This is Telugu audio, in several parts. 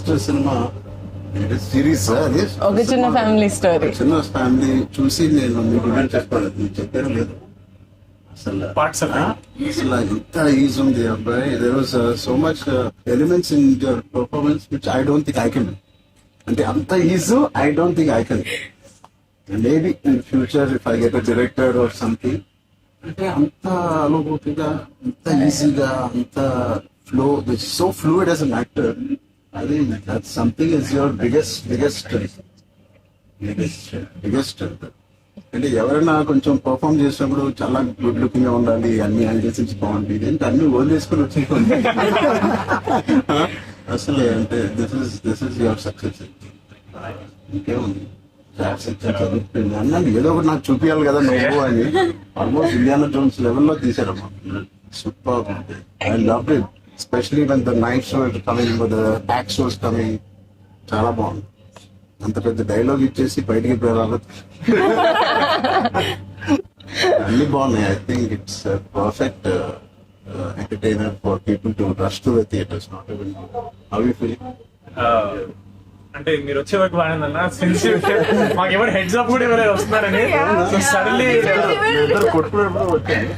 ఫస్ట్ సినిమా సిరీస్ అది ఒక చిన్న ఫ్యామిలీ స్టోరీ. చిన్న ఫ్యామిలీ చూసి నేను మీకు గురించి చెప్పాలి, మీకు చెప్పాను లేదు అసలు ఇంత ఈజీ ఉంది అబ్బాయి. There was so much elements in your performance which I don't think I can. అంటే అంత easy I don't think I can. Maybe in future if I get a director or something, అంటే అంత అనుభూతిగా, అంత ఈజీగా, అంత flow, so fluid as an actor. అది సంథింగ్ ఇస్ యువర్ బిగ్గెస్ట్ అంటే ఎవరైనా కొంచెం పర్ఫామ్ చేసినప్పుడు చాలా గుడ్ లుకింగ్ గా ఉండాలి, అన్ని యాంగిల్స్ నుంచి బాగుంది, ఏంటి అన్ని వదిలేసుకుని వచ్చి అసలు అంటే దిస్ ఇస్ యువర్ సక్సెస్. ఇంకేముంది చదువుతుంది అన్నాను, ఏదో ఒకటి నాకు చూపించాలి కదా నువ్వు అని. ఆల్మోస్ట్ ఇండియానా జోన్స్ లెవెల్లో తీసారమ్మా. Super. I love it, especially when the night show coming, the back shows coming. చాలా బాగుంది. అంత పెద్ద డైలాగ్ ఇచ్చేసి బయటికి రాలేదు. అన్ని బాగున్నాయి. I think it's perfect entertainer for people to rush to the theatres. Not even how you feel? అంటే మీరు వచ్చే వరకు బాగుందన్న, సిన్సియర్ మాకు ఎవరు హెడ్స్ అప్ కూడా ఎవరైనా వస్తున్నారని సడన్లీ కొట్టుకున్నప్పుడు వచ్చాను.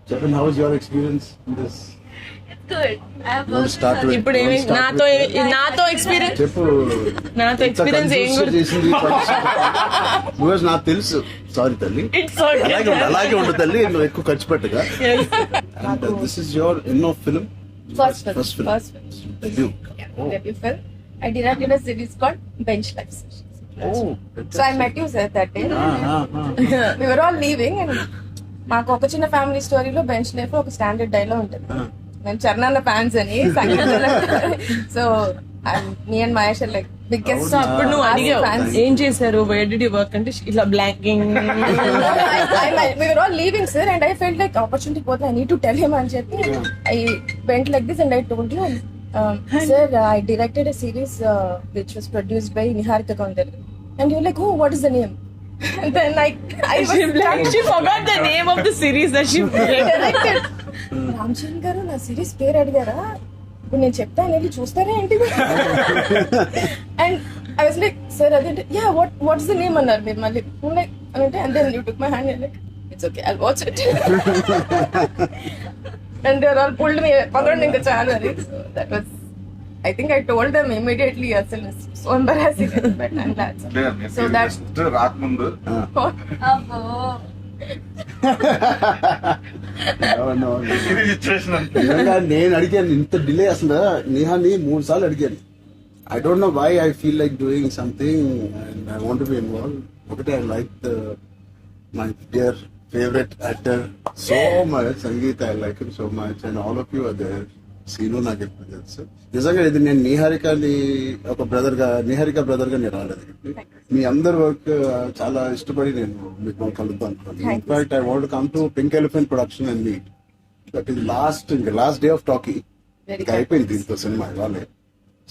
చెప్పండి, how is your experience in this? ఇప్పుడు నాతో ఎక్స్పీరియన్స్ చెప్పు. నాతో ఎక్స్పీరియన్స్ ఏం చేసింది నాకు తెలుసు. సారీ తల్లి, అలాగే ఉండు తల్లి, నువ్వు ఎక్కువ ఖర్చు పెట్టగా. అండ్ దిస్ ఇస్ యువర్ ఎన్నో film? First film. Debut. Debut film. I directed a series called Bench Life. So I met you, sir, that day. We were all leaving and మాకు ఒక చిన్న ఫ్యామిలీ స్టోరీలో బెంచ్ లైఫ్ ఒక స్టాండర్డ్ డైలాగ్ ఉంటుంది. నేను చరణ్ ఫ్యాన్స్ అని so me and Mahesh like biggest. అప్పుడు నువ్వు అడిగావు ఏం చేశారు, వేర్ డిడ్ యు వర్క్ అంటే ఇలా blanking. we were all leaving, sir, and I felt like opportunity పోతే I need to tell him అని చెప్పి I went like this and I told you, sir, I directed a series which was produced by Niharika Kaundar. And you were like, oh, what is the name? And then I was like, she forgot the name of the series that she directed. Ramcharan గారు నా సిరీస్ పేరు అడిగారా, ఇప్పుడు నేను చెప్తాను వెళ్ళి చూస్తారా ఏంటి? And I was like, sir అదే యా వాట్స్ ద నేమ్ అన్నారు మీరు మళ్ళీ లైక్ అంటే. And then you took my hand like it's okay I'll watch it. And they are all pulled me పదండి ఇంకా చాలు అని. That was I think I told them immediately అసలు so embarrassing, but I'm glad. So that's రాకముందు నేను అడిగాను ఇంత డిలే అసలు నేహాని 3 సార్లు అడిగాను. I don't know why I feel like doing something and I want to be involve. ఒకటే I like my dear favourite actor so much, Sangeetha, I like him so much and all of you are there. Seenu నాకు ఎప్పుడు తెలుసు. నిజంగా ఇది నేను నిహారిక బ్రదర్ గా నేను రాలేదు. మీ అందరి వర్క్ చాలా ఇష్టపడి నేను మీకు కలుద్దాం అనుకున్నాను. In fact I want come to pink elephant production and meet. That is last day of talkie. అయిపోయింది దీంతో సినిమా ఇవాళే.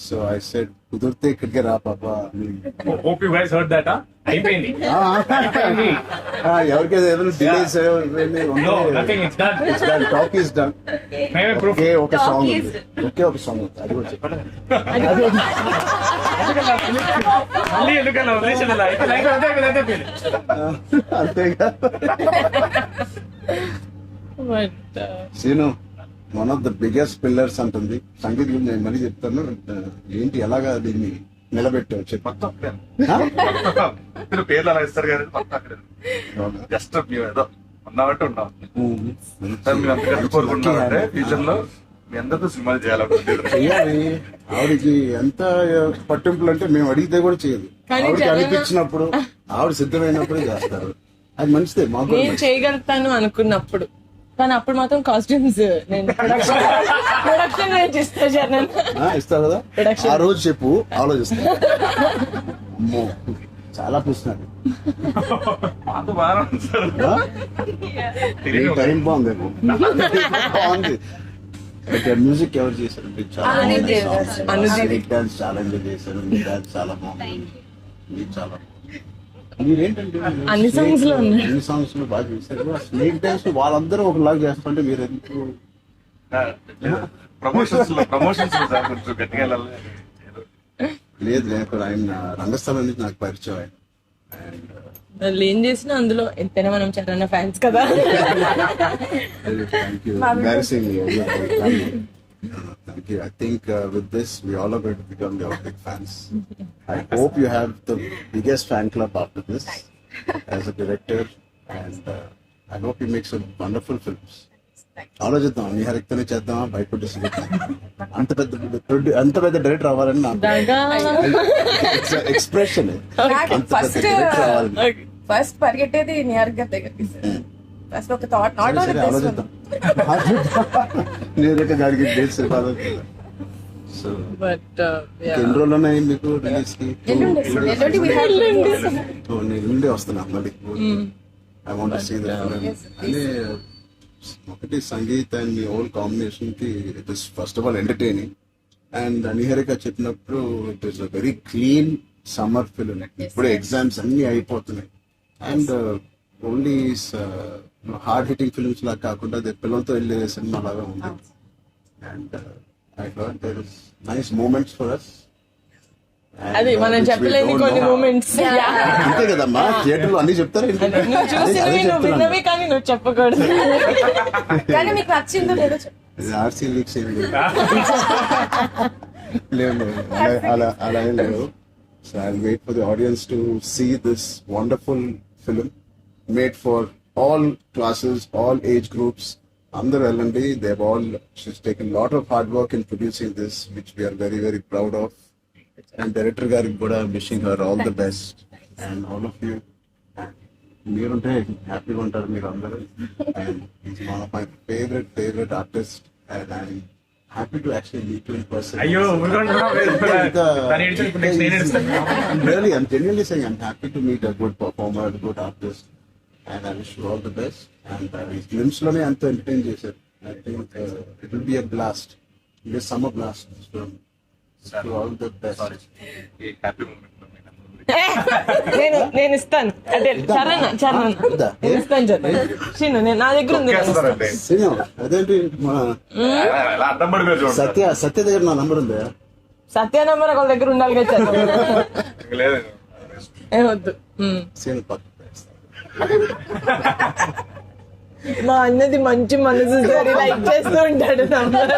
సో ఐ సెడ్ కుదిరితే ఇక్కడికే రా పాపా. Hope you guys heard that. అయిపోయింది. ఎవరికైనా ఏదైనా delays No, nothing, it's done. Talk is done. Okay ఒక సాంగ్ అది కూడా చెప్పండి. మళ్ళీ ఎందుకన్నా వదిలేసేలా అయితే లైక్ అంతే ఫీల్ అంతేగా. Seenu one of the biggest pillars అంటుంది సంగీత్ గురించి. నేను మళ్ళీ చెప్తాను ఏంటి ఎలాగా దీన్ని నిలబెట్టావు చెప్పి. పేర్లు అలా ఇస్తారు కానీ జస్ట్ మేము ఏదో ఉన్నామంటే ఉన్నాం. మీరు అంతకంటే కోరుకుంటున్నామంటే ఫ్యూచర్ లో మీ అందరితో సినిమాలు చేయాలి. ఆవిడకి ఎంత పట్టింపులు అంటే మేము అడిగితే కూడా చేయదు. ఆవిడకి అనిపించినప్పుడు ఆవిడ సిద్ధమైనప్పుడు చేస్తారు. అది మంచిదే. మాకు చేయగలుగుతాను అనుకున్నప్పుడు, కానీ అప్పుడు మాత్రం కాస్ట్యూమ్స్ నేను ప్రొడక్షన్ ఇస్తా కదా. ఆ రోజు చెప్పు, ఆలోచిస్తా. చాలా పిస్తున్నాడు. టైం బాగుంది. మ్యూజిక్ ఎవరు చేశారు? డాన్స్ చాలా ఎంజాయ్ చేశారు. డాన్స్ చాలా బాగుంది. చాలా మీరేంటంటే అన్ని సాంగ్స్ లో బాగా చేశారు. స్నేక్ డాన్స్ వాళ్ళందరూ ఒకలాగా చేస్తుంటే మీరు ఎందుకు ప్రమోషన్స్ సార్ కొంచెం గట్టిగా వెళ్ళాలి. లేదు లేదు, ఆయన రంగస్థలం నుంచి నాకు పరిచయం ఆయన. And, వాళ్ళు ఏం చేసినా అందులో ఎంతైనా మనం చరణ్ ఫ్యాన్స్ కదా. thank you. Embarrassing me. Thank you. I think with this, we all are going to become your big fans. I hope you have the biggest fan club after this as a director, and I hope you make some wonderful films. ఆలోచిద్దాం, నీ హరిక్తనే చేద్దామా, భయపడి అంత పెద్ద డైరెక్టర్ అవ్వాలని నా ఎక్స్ప్రెషన్. ఫస్ట్ పరిగెట్టేది నియర్ గా దగ్గరికి. ఫస్ట్ ఒక థాట్, నాట్ ఓన్లీ దిస్ ఆలోచిద్దాం. నేను దానికి డేట్స్ సో బట్ ఎన్ని రోజులు ఉన్నాయి మీకు రిలీజ్ కి? ఎల్లుండి నేను నుండి వస్తున్నా మళ్ళీ. I want to see the film. అనే ఒకటి సంగీత్ అండ్ మీ ఓల్ కాంబినేషన్ కి it is first of all entertaining, and Niharika చెప్పినప్పుడు it is a very clean summer film. ఇప్పుడే ఎగ్జామ్స్ అన్ని అయిపోతున్నాయి, and only hard hitting films లాగా కాకుండా అది పిల్లలతో వెళ్ళే సినిమా లాగా ఉంది. And I heard there is nice moments for us. అది మనం చెప్పలేని కొన్ని మూమెంట్స్. అంతే కదమ్మా, థియేటర్ లో అన్ని చెప్తారు. నువ్వు చూసినవి నువ్వు విన్నవి కానీ నువ్వు చెప్పకూడదు. కానీ మీకు నచ్చిందో లేదో చెప్పు. ఆర్సీ లీక్స్ ఏమి లేవు, అలా ఏం లేవు. So I wait for the audience to see this wonderful film made for all classes, all age groups. అందరూ వెళ్ళండి. They all she's taken lot of hard work in producing this, which we're very very proud of. And director గారికి కూడా wishing her all the best, and all of you. మీరుంటే హ్యాపీగా ఉంటారు మీరు అందరూ. And is one of my favourite artist, and I'm happy to actually meet you in person. అయ్యో Really, I'm genuinely saying I'm happy to meet a good performer, a good artist, and I wish you all the best. And ఈ films లోనే అంత ఎంటర్టైన్ చేశారు. I think it will be a blast, a summer blast. So all the best. Happy moment. నేను ఇస్తాను అంటే చరణ్ నేను ఇస్తాను చిన్న నేను నా దగ్గర ఉంది. సినిమా అదేంటి మన అడ్డం పడిపోయి చూడండి. సత్య దగ్గర నా నంబర్ ఉందా? సత్య నంబర్ ఒకళ్ళ దగ్గర ఉండాలి కదా. లేదు ఏమొద్దు. సీన్ పక్క మా అన్నది మంచి మనసు లైక్ చేస్తూ ఉంటాడు నంబర్.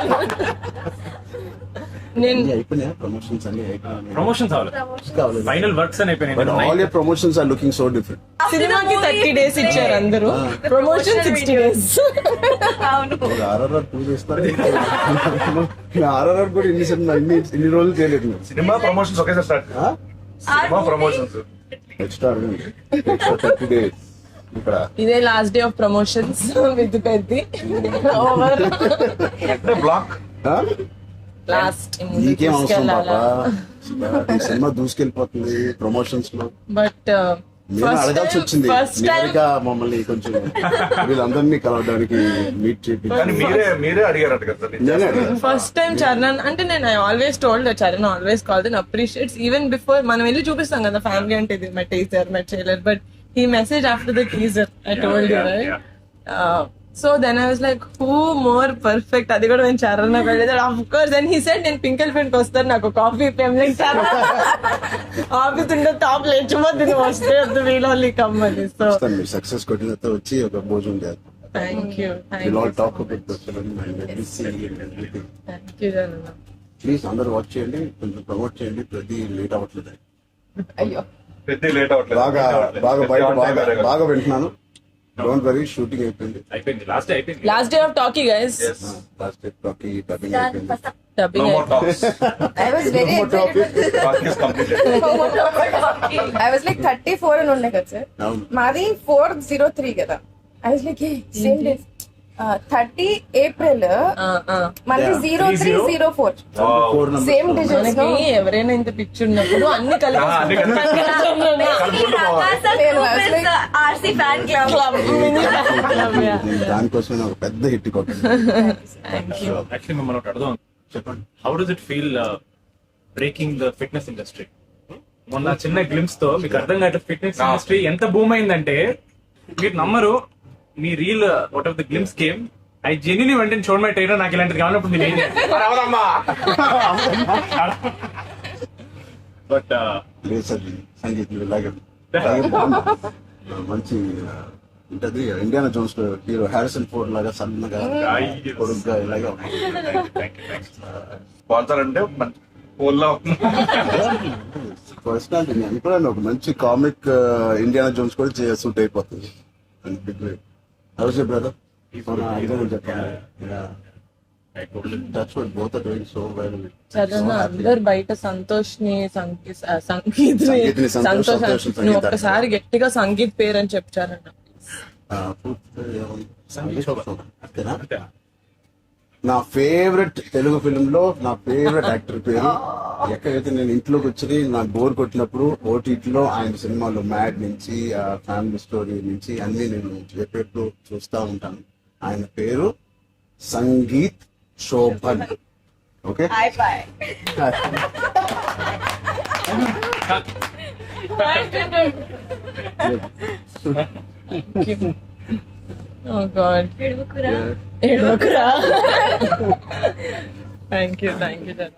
నేను అయిపోయినా ప్రమోషన్స్ అన్ని అయిపోయినా ప్రమోషన్స్ అవ్వాలి, ఫైనల్ వర్క్స్ అని But all అయిపోయినాయి. your promotions are looking so different. సినిమాకి 30 days ఇచ్చారు అందరూ, ప్రమోషన్ 60 days. RRR 2 చేస్తారు. RRR కూడా ఇన్ని రోజులు చేయలేదు. సినిమా ప్రమోషన్స్ ఒకేసారి start. Cinema promotions extra 30 days ఇక్కడ. ఇదే last day of promotions with Peddi over block. Last నీకేం అవసరం పాపా, ఈ సినిమా దూసుకెళ్ళిపోతుంది ప్రమోషన్స్ లో. బట్ నేను అడగాల్సి వచ్చింది నిహారిక మమ్మల్ని కొంచెం వీళ్ళందరినీ కలవడానికి మీట్ కానీ చేయించి. మీరే అడిగారట కదా. నేనే అడిగాను. ఫస్ట్ టైం చరణ్ అంటే నేను always told Charan always called and appreciates even before మనం వెళ్ళి చూపిస్తాం కదా ఫ్యామిలీ అంటే ఇది my teaser my trailer, but he message after the teaser I told you right. So then I was like who more perfect, అది కూడా నేను చరణ్ వెళ్ళేది of course. Then he said నేను పింక్ ఎలిఫెంట్ కి వస్తాను, నాకు కాఫీ ఫేమ్లీ ఆఫీస్ ఉంటే టాప్ లేచిపోద్ది, నువ్వు వస్తే వద్దు వీల్ ఓన్లీ కమ్ అని. సో మీరు సక్సెస్ కొట్టిన తర్వాత వచ్చి ఒక భోజనం చేద్దాం. Thank you We'll all talk about the film and let me see and everything. Thank you Charan. Please అందరూ వాచ్ చేయండి, కొంచెం ప్రమోట్ చేయండి. ప్రతి లేట్ అవ్వట్లేదు. అయ్యో పెద్ద లేట్ అవ్వట్లేదు. బాగా వింటున్నాను. డోంట్ వరీ, షూటింగ్ అయిపోయింది. లాస్ట్ అయిపోయింది. Last day of talkie guys, last talkie dubbing అయిపోయింది. Dubbing I was very excited. I was like 34 అని ఉండే కదా సార్, అవును. మాది 403 కదా. I was like same days 30 April మనది 0304 4 numbers. Same digits. మనకి ఎవరైనా ఇంత పిచ్చి ఉన్నప్పుడు అన్ని కలిపి ఆర్సీ ఫ్యాన్ క్లబ్. దానికోసమే ఒక పెద్ద హిట్ కొట్టింది. యాక్చువల్లీ మిమ్మల్ని ఒకటి అడుగుదాం. చెప్పండి. How does it feel breaking the fitness industry? మొన్న చిన్న గ్లిమ్స్ తో మీకు అర్థం కాదు ఫిట్నెస్ ఇండస్ట్రీ ఎంత బూమ్ అయిందంటే మీరు నమ్మరు. మీ reel what of the glimpse came I genuinely వెంటనే చూడ మై ట్రైలర్, నాకు ఇలాంటిది కావాలన్నప్పుడు నేను ఏం చేయాలి? బట్ లేదు సార్ సంగీత్ ఇలాగే మంచి ఉంటది. Indiana Jones hero Harrison Ford లాగా సన్నగా పొడుగ్గా ఇలాగే స్పాన్సర్ అంటే మంచి ఊళ్ళో పర్సనాలిటీ. నేను కూడా ఒక మంచి కామిక్ ఇండియానా జోన్స్ కూడా సూట్ అయిపోతుంది. House brother That's what both are doing so well. Charan అందరు బయట సంతోష్ ని సంగీత్ సంగీత్ని సంతోష్, సంతోష్ సంతోష్ నువ్వు ఒక్కసారి గట్టిగా సంగీత్ పేరు అని చెప్పారన్న. అంతేనా? నా ఫేవరెట్ తెలుగు ఫిల్మ్ లో నా ఫేవరెట్ యాక్టర్ పేరు. ఎక్కడైతే నేను ఇంట్లోకి వచ్చి నాకు బోర్ కొట్టినప్పుడు ఓటీటీలో ఆయన సినిమాలు మ్యాడ్ నుంచి ఫ్యామిలీ స్టోరీ నుంచి అన్ని నేను ఎప్పుడు చూస్తా ఉంటాను. ఆయన పేరు Sangeeth Shobhan. Okay, Oh God. Edukura. Thank you, Charan.